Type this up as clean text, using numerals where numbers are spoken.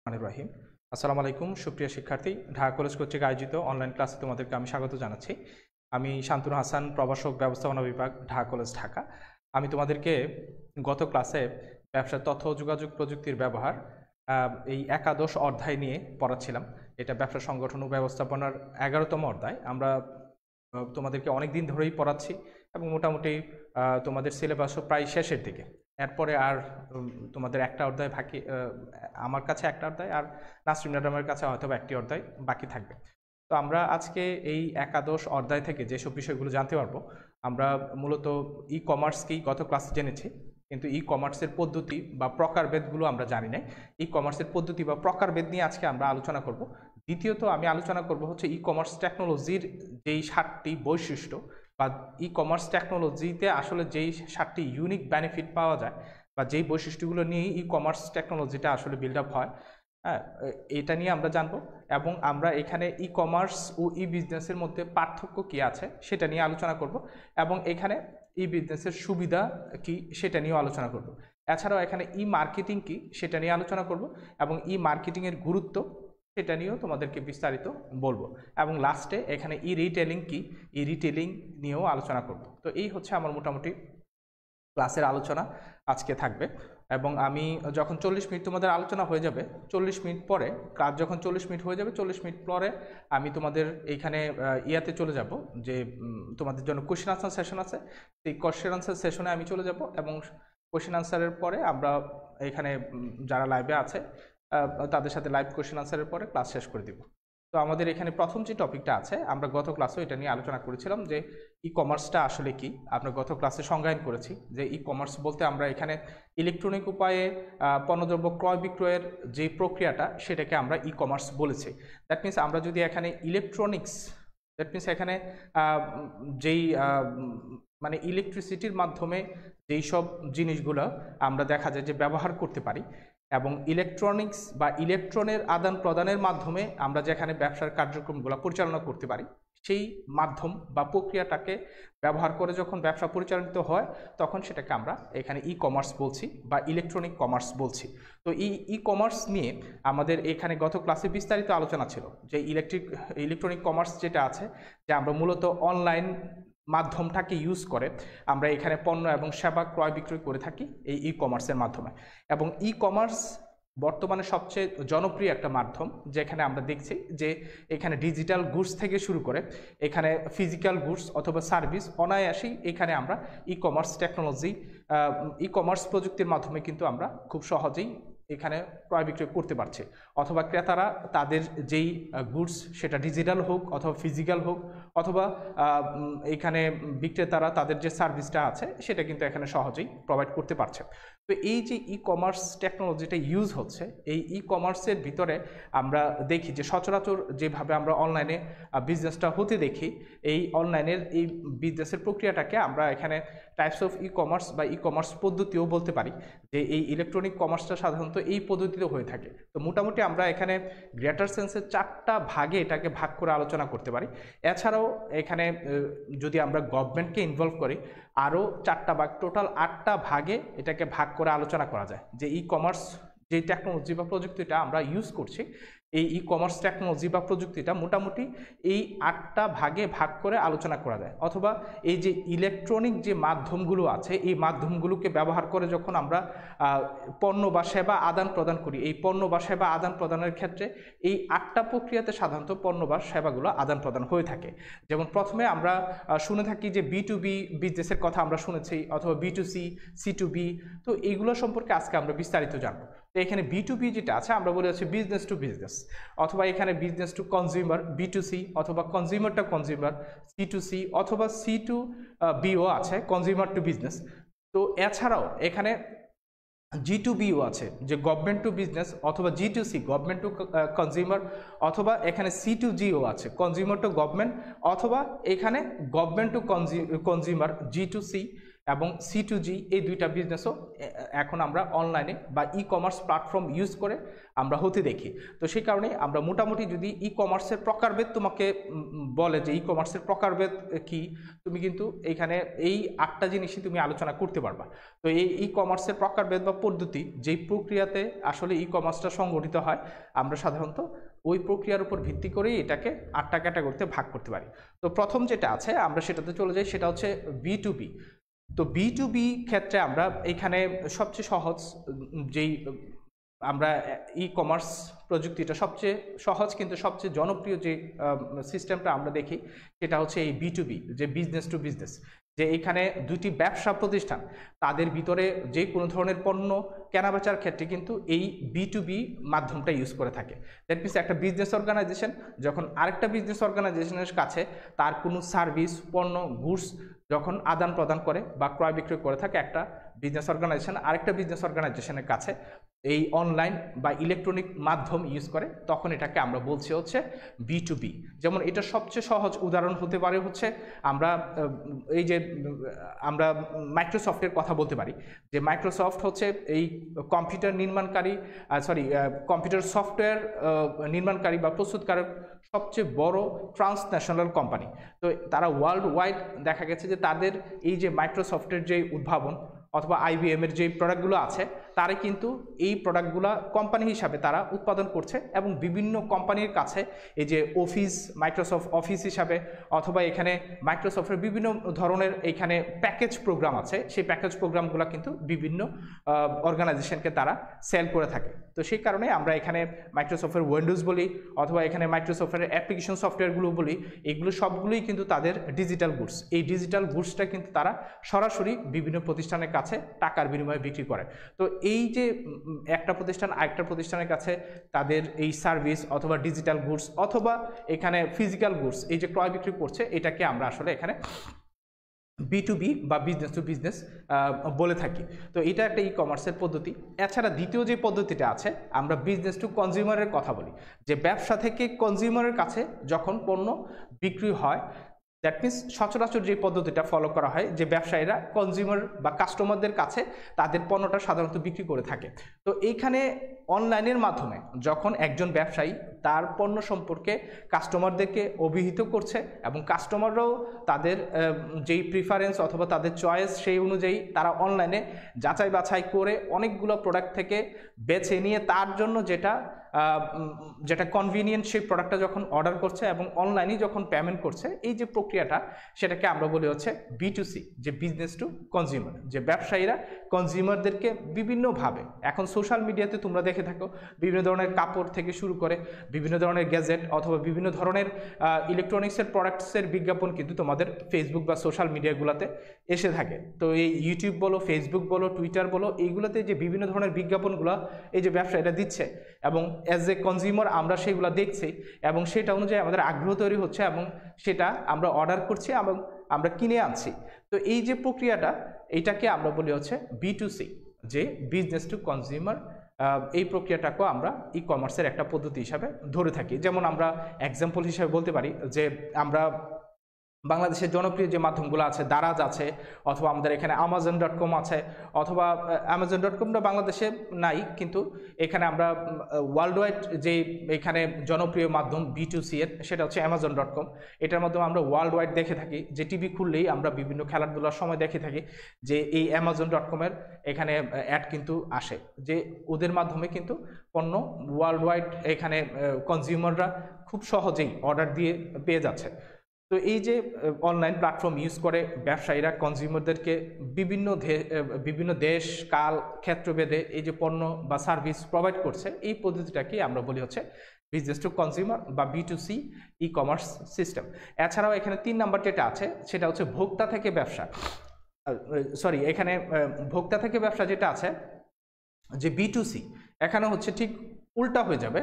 রহিম। আসসালামু আলাইকুম সুপ্রিয় শিক্ষার্থী, ঢাকা কলেজ কর্তৃক আয়োজিত অনলাইন ক্লাসে তোমাদেরকে আমি স্বাগত জানাচ্ছি। আমি শান্তনু হাসান, প্রভাষক ব্যবস্থাপনা বিভাগ, ঢাকা কলেজ, ঢাকা। আমি তোমাদেরকে গত ক্লাসে ব্যবসার তথ্য ও যোগাযোগ প্রযুক্তির ব্যবহার এই একাদশ অধ্যায় নিয়ে পড়াচ্ছিলাম। এটা ব্যবসা সংগঠন ও ব্যবস্থাপনার 11তম অধ্যায়। আমরা তোমাদেরকে অনেক দিন ধরেই পড়াচ্ছি এবং মোটামুটি তোমাদের সিলেবাসও প্রায় শেষের দিকে। এরপরে আর তোমাদের একটা অধ্যায় বাকি, আমার কাছে একটা অধ্যায় আর নাসরিন ম্যাডামের কাছে হয়তো একটি অধ্যায় বাকি থাকবে। তো আমরা আজকে এই একাদশ অধ্যায় থেকে যেসব বিষয়গুলো জানতে পারবো, আমরা মূলত ই কমার্স কি গত ক্লাসে জেনেছি, কিন্তু ই কমার্সের পদ্ধতি বা প্রকারভেদগুলো আমরা জানি না। ই কমার্সের পদ্ধতি বা প্রকারভেদ নিয়ে আজকে আমরা আলোচনা করব। দ্বিতীয়ত আমি আলোচনা করব হচ্ছে ই কমার্স টেকনোলজির যেই 7টি বৈশিষ্ট্য বা ই কমার্স টেকনোলজিতে আসলে যেই 7টি ইউনিক বেনিফিট পাওয়া যায় বা যেই বৈশিষ্ট্যগুলো নিয়েই ই কমার্স টেকনোলজিটা আসলে বিল্ড আপ হয়, হ্যাঁ, এটা নিয়ে আমরা জানবো। এবং আমরা এখানে ই কমার্স ও ই বিজনেসের মধ্যে পার্থক্য কী আছে সেটা নিয়ে আলোচনা করব এবং এখানে ই বিজনেসের সুবিধা কি সেটা নিয়েও আলোচনা করব। এছাড়াও এখানে ই মার্কেটিং কি সেটা নিয়ে আলোচনা করব এবং ই মার্কেটিংয়ের গুরুত্ব সেটা নিয়েও তোমাদেরকে বিস্তারিত বলবো। এবং লাস্টে এখানে ই রিটেলিং কি, ই রিটেলিং নিয়েও আলোচনা করব। তো এই হচ্ছে আমার মোটামুটি ক্লাসের আলোচনা আজকে থাকবে। এবং আমি যখন 40 মিনিট তোমাদের আলোচনা হয়ে যাবে, 40 মিনিট পরে ক্লাস যখন 40 মিনিট হয়ে যাবে, 40 মিনিট পরে আমি তোমাদের এইখানে ইয়াতে চলে যাব যে তোমাদের জন্য কোশ্চেন আনসার সেশন আছে, সেই কোশ্চেন আনসার সেশনে আমি চলে যাব এবং কোশ্চেন আনসারের পরে আমরা এখানে যারা লাইভে আছে তাদের সাথে লাইভ কোশ্চেন আনসারের পরে ক্লাস শেষ করে দিব। তো আমাদের এখানে প্রথম যে টপিকটা আছে, আমরা গত ক্লাসেও এটা নিয়ে আলোচনা করেছিলাম যে ই কমার্সটা আসলে কি। আমরা গত ক্লাসে সংজ্ঞায়ন করেছি যে ই কমার্স বলতে আমরা এখানে ইলেকট্রনিক উপায়ে পণ্যদ্রব্য ক্রয় বিক্রয়ের যে প্রক্রিয়াটা সেটাকে আমরা ই কমার্স বলেছি। দ্যাট মিনস আমরা যদি এখানে ইলেকট্রনিক্স, দ্যাট মিনস এখানে যেই মানে ইলেকট্রিসিটির মাধ্যমে যেই সব জিনিসগুলো আমরা দেখা যায় যে ব্যবহার করতে পারি এবং ইলেকট্রনিক্স বা ইলেকট্রনের আদান প্রদানের মাধ্যমে আমরা যেখানে ব্যবসার কার্যক্রমগুলো পরিচালনা করতে পারি, সেই মাধ্যম বা প্রক্রিয়াটাকে ব্যবহার করে যখন ব্যবসা পরিচালিত হয় তখন সেটাকে আমরা এখানে ই কমার্স বলছি বা ইলেকট্রনিক কমার্স বলছি। তো ই কমার্স নিয়ে আমাদের এখানে গত ক্লাসে বিস্তারিত আলোচনা ছিল যে ইলেকট্রনিক কমার্স যেটা আছে, যে আমরা মূলত অনলাইন মাধ্যমটাকে ইউজ করে আমরা এখানে পণ্য এবং সেবা ক্রয় বিক্রয় করে থাকি এই ই কমার্সের মাধ্যমে। এবং ই কমার্স বর্তমানে সবচেয়ে জনপ্রিয় একটা মাধ্যম, যেখানে আমরা দেখছি যে এখানে ডিজিটাল গুডস থেকে শুরু করে এখানে ফিজিক্যাল গুডস অথবা সার্ভিস অনায়াসেই এখানে আমরা e commerce technology, e commerce প্রযুক্তির মাধ্যমে কিন্তু আমরা খুব সহজেই এখানে ক্রয় বিক্রয় করতে পারছে। অথবা ক্রেতারা তাদের যেই গুডস সেটা ডিজিটাল হোক অথবা ফিজিক্যাল হোক, অথবা এখানে বিক্রেতারা তাদের যে সার্ভিসটা আছে সেটা কিন্তু এখানে সহজেই প্রোভাইড করতে পারছে। তো এই যে ই কমার্স টেকনোলজিটা ইউজ হচ্ছে, এই ই কমার্সের ভিতরে আমরা দেখি যে সচরাচর যেভাবে আমরা অনলাইনে বিজনেসটা হতে দেখি, এই অনলাইনের এই বিজনেসের প্রক্রিয়াটাকে আমরা এখানে টাইপস অফ ই কমার্স বা ই কমার্স পদ্ধতিও বলতে পারি, যে এই ইলেকট্রনিক কমার্সটা সাধারণত এই পদ্ধতিতে হয়ে থাকে। তো মোটামুটি আমরা এখানে গ্রেটার সেন্সের 4টা ভাগে এটাকে ভাগ করে আলোচনা করতে পারি। এছাড়াও এখানে যদি আমরা গভর্নমেন্টকে ইনভলভ করি, আরও 4টা ভাগ, টোটাল 8টা ভাগে এটাকে ভাগ করে আলোচনা করা যায়। যে ই কমার্স যে টেকনোলজি বা প্রযুক্তিটা আমরা ইউজ করছি, এই ই কমার্স টেকনোলজি বা প্রযুক্তিটা মোটামুটি এই 8টা ভাগে ভাগ করে আলোচনা করা যায়। অথবা এই যে ইলেকট্রনিক যে মাধ্যমগুলো আছে, এই মাধ্যমগুলোকে ব্যবহার করে যখন আমরা পণ্য বা সেবা আদান প্রদান করি, এই পণ্য বা সেবা আদান প্রদানের ক্ষেত্রে এই 8টা প্রক্রিয়াতে সাধারণত পণ্য বা সেবাগুলো আদান প্রদান হয়ে থাকে। যেমন প্রথমে আমরা শুনে থাকি যে B2B বিজনেসের কথা আমরা শুনেছি, অথবা B2C, C2B। তো এইগুলো সম্পর্কে আজকে আমরা বিস্তারিত জানবো। তো এখানে B2B যেটা আছে আমরা বলে হচ্ছে বিজনেস টু বিজনেস, অথবা এখানে বিজনেস টু কনজিউমার B2C, অথবা কনজিউমার টু কনজিউমার C2C, অথবা C2Bও আছে, কনজিউমার টু বিজনেস। তো এছাড়াও এখানে G2Bও আছে, যে গভর্নমেন্ট টু বিজনেস, অথবা G2C গভর্নমেন্ট টু কনজিউমার, অথবা এখানে C2Gও আছে, কনজিউমার টু গভর্নমেন্ট, অথবা এখানে গভর্নমেন্ট টু কনজিউমার G2C, এবং C2G এই দুইটা বিজনেসও এখন আমরা অনলাইনে বা ই কমার্স প্ল্যাটফর্ম ইউজ করে আমরা হতে দেখি। তো সেই কারণে আমরা মোটামুটি যদি ই কমার্সের প্রকারভেদ তোমাকে বলে যে ই কমার্সের প্রকারভেদ কি, তুমি কিন্তু এইখানে এই 8টা জিনিসই তুমি আলোচনা করতে পারবা। তো এই ই কমার্সের প্রকারভেদ বা পদ্ধতি যেই প্রক্রিয়াতে আসলে ই কমার্সটা সংগঠিত হয়, আমরা সাধারণত ওই প্রক্রিয়ার উপর ভিত্তি করেই এটাকে 8টা ক্যাটাগরিতে ভাগ করতে পারি। তো প্রথম যেটা আছে আমরা সেটাতে চলে যাই, সেটা হচ্ছে B2B। তো B2B ক্ষেত্রে আমরা এখানে সবচেয়ে সহজ যেই আমরা ই কমার্স প্রযুক্তিটা সবচেয়ে সহজ কিন্তু সবচেয়ে জনপ্রিয় যে সিস্টেমটা আমরা দেখি সেটা হচ্ছে এই B2B, যে বিজনেস টু বিজনেস, যে এখানে দুটি ব্যবসা প্রতিষ্ঠান তাদের ভিতরে যে কোনো ধরনের পণ্য কেনাবেচার ক্ষেত্রে কিন্তু এই B2B মাধ্যমটা ইউজ করে থাকে। দ্যাট মিনস একটা বিজনেস অর্গানাইজেশন যখন আরেকটা বিজনেস অর্গানাইজেশনের কাছে তার কোনো সার্ভিস, পণ্য, গুডস যখন আদান প্রদান করে বা ক্রয় বিক্রয় করে থাকে একটা বিজনেস অর্গানাইজেশন আরেকটা বিজনেস অর্গানাইজেশনের কাছে এই অনলাইন বা ইলেকট্রনিক মাধ্যম ইউজ করে, তখন এটাকে আমরা বলছি হচ্ছে B2B। যেমন এটা সবচেয়ে সহজ উদাহরণ হতে পারে হচ্ছে আমরা এই যে আমরা মাইক্রোসফটের কথা বলতে পারি, যে মাইক্রোসফট হচ্ছে এই কম্পিউটার নির্মাণকারী কম্পিউটার সফটওয়্যার নির্মাণকারী বা প্রস্তুতকারক সবচেয়ে বড় ট্রান্সন্যাশনাল কোম্পানি। তো তারা ওয়ার্ল্ড ওয়াইড দেখা গেছে যে তাদের এই যে মাইক্রোসফটের যে উদ্ভাবন অথবা IBM এর যে প্রোডাক্টগুলো আছে তারা কিন্তু এই প্রোডাক্টগুলো কোম্পানি হিসাবে তারা উৎপাদন করছে এবং বিভিন্ন কোম্পানির কাছে এই যে অফিস, মাইক্রোসফট অফিস হিসাবে অথবা এখানে মাইক্রোসফটের বিভিন্ন ধরনের এখানে প্যাকেজ প্রোগ্রাম আছে, সেই প্যাকেজ প্রোগ্রামগুলো কিন্তু বিভিন্ন অর্গানাইজেশনকে তারা সেল করে থাকে। তো সেই কারণে আমরা এখানে মাইক্রোসফটের উইন্ডোজ বলি অথবা এখানে মাইক্রোসফটের অ্যাপ্লিকেশন সফটওয়্যারগুলো বলি, এগুলো সবগুলোই কিন্তু তাদের ডিজিটাল গুডস। এই ডিজিটাল গুডসটা কিন্তু তারা সরাসরি বিভিন্ন প্রতিষ্ঠানের কাছে টাকার বিনিময়ে বিক্রি করে। তো এই যে একটা প্রতিষ্ঠান আরেকটা প্রতিষ্ঠানের কাছে তাদের এই সার্ভিস অথবা ডিজিটাল গুডস অথবা এখানে ফিজিক্যাল গুডস এই যে ক্রয় বিক্রি করছে, এটাকে আমরা আসলে এখানে B2B বা বিজনেস টু বিজনেস বলে থাকি। তো এটা একটা ই কমার্সের পদ্ধতি। এছাড়া দ্বিতীয় যে পদ্ধতিটা আছে আমরা বিজনেস টু কনজিউমারের কথা বলি, যে ব্যবসা থেকে কনজিউমারের কাছে যখন পণ্য বিক্রি হয়, দ্যাট মিনস সচরাচর যে পদ্ধতিটা ফলো করা হয় যে ব্যবসায়ীরা কনজিউমার বা কাস্টমারদের কাছে তাদের পণ্যটা সাধারণত বিক্রি করে থাকে। তো এইখানে অনলাইনের মাধ্যমে যখন একজন ব্যবসায়ী তার পণ্য সম্পর্কে কাস্টমারদেরকে অভিহিত করছে এবং কাস্টমাররাও তাদের যেই প্রিফারেন্স অথবা তাদের চয়েস সেই অনুযায়ী তারা অনলাইনে যাচাই বাছাই করে অনেকগুলো প্রোডাক্ট থেকে বেছে নিয়ে তার জন্য যেটা কনভিনিয়েন্ট সেই প্রোডাক্টটা যখন অর্ডার করছে এবং অনলাইনে যখন পেমেন্ট করছে, এই যে প্রক্রিয়াটা সেটাকে আমরা বলি হচ্ছে B2C, যে বিজনেস টু কনজিউমার, যে ব্যবসায়ীরা কনজিউমারদেরকে বিভিন্নভাবে এখন সোশ্যাল মিডিয়াতে তোমরা দেখে থাকো বিভিন্ন ধরনের কাপড় থেকে শুরু করে বিভিন্ন ধরনের গ্যাজেট অথবা বিভিন্ন ধরনের ইলেকট্রনিক্সের প্রোডাক্টসের বিজ্ঞাপন কিন্তু তোমাদের ফেসবুক বা সোশ্যাল মিডিয়াগুলোতে এসে থাকে। তো এই ইউটিউব বলো, ফেসবুক বলো, টুইটার বলো, এইগুলোতে যে বিভিন্ন ধরনের বিজ্ঞাপনগুলো এই যে ব্যবসায়ীরা দিচ্ছে এবং অ্যাজ এ কনজিউমার আমরা সেগুলো দেখছি এবং সেটা অনুযায়ী আমাদের আগ্রহ তৈরি হচ্ছে এবং সেটা আমরা অর্ডার করছি এবং আমরা কিনে আনছি। তো এই যে প্রক্রিয়াটা এইটাকে আমরা বলি হচ্ছে B2C, যে বিজনেস টু কনজিউমার। এই প্রক্রিয়াটাকেও আমরা ই কমার্সের একটা পদ্ধতি হিসাবে ধরে থাকি। যেমন আমরা এক্সাম্পল হিসাবে বলতে পারি যে আমরা বাংলাদেশের জনপ্রিয় যে মাধ্যমগুলো আছে, দারাজ আছে অথবা আমাদের এখানে Amazon.com আছে, অথবা Amazon.comটা বাংলাদেশে নাই কিন্তু এখানে আমরা ওয়ার্ল্ড ওয়াইড যে এখানে জনপ্রিয় মাধ্যম B2C এর সেটা হচ্ছে Amazon.com। এটার মাধ্যমে আমরা ওয়ার্ল্ড ওয়াইড দেখে থাকি, যে টিভি খুললেই আমরা বিভিন্ন খেলাধুলার সময় দেখে থাকি যে এই Amazon.com এর এখানে অ্যাড কিন্তু আসে, যে ওদের মাধ্যমে কিন্তু পণ্য ওয়ার্ল্ড ওয়াইড এখানে কনজিউমাররা খুব সহজেই অর্ডার দিয়ে পেয়ে যাচ্ছে। তো এই যে অনলাইন প্ল্যাটফর্ম ইউজ করে ব্যবসায়ীরা কনজিউমারদেরকে বিভিন্ন দেশ, কাল, ক্ষেত্রভেদে এই যে পণ্য বা সার্ভিস প্রোভাইড করছে, এই পদ্ধতিটাকে আমরা বলি হচ্ছে বিজনেস টু কনজিউমার বা B2C ই কমার্স সিস্টেম। এছাড়াও এখানে 3 নাম্বার যেটা আছে সেটা হচ্ছে ভোক্তা থেকে ব্যবসা, এখানে ভোক্তা থেকে ব্যবসা যেটা আছে যে B2C, এখানে হচ্ছে ঠিক উল্টা হয়ে যাবে।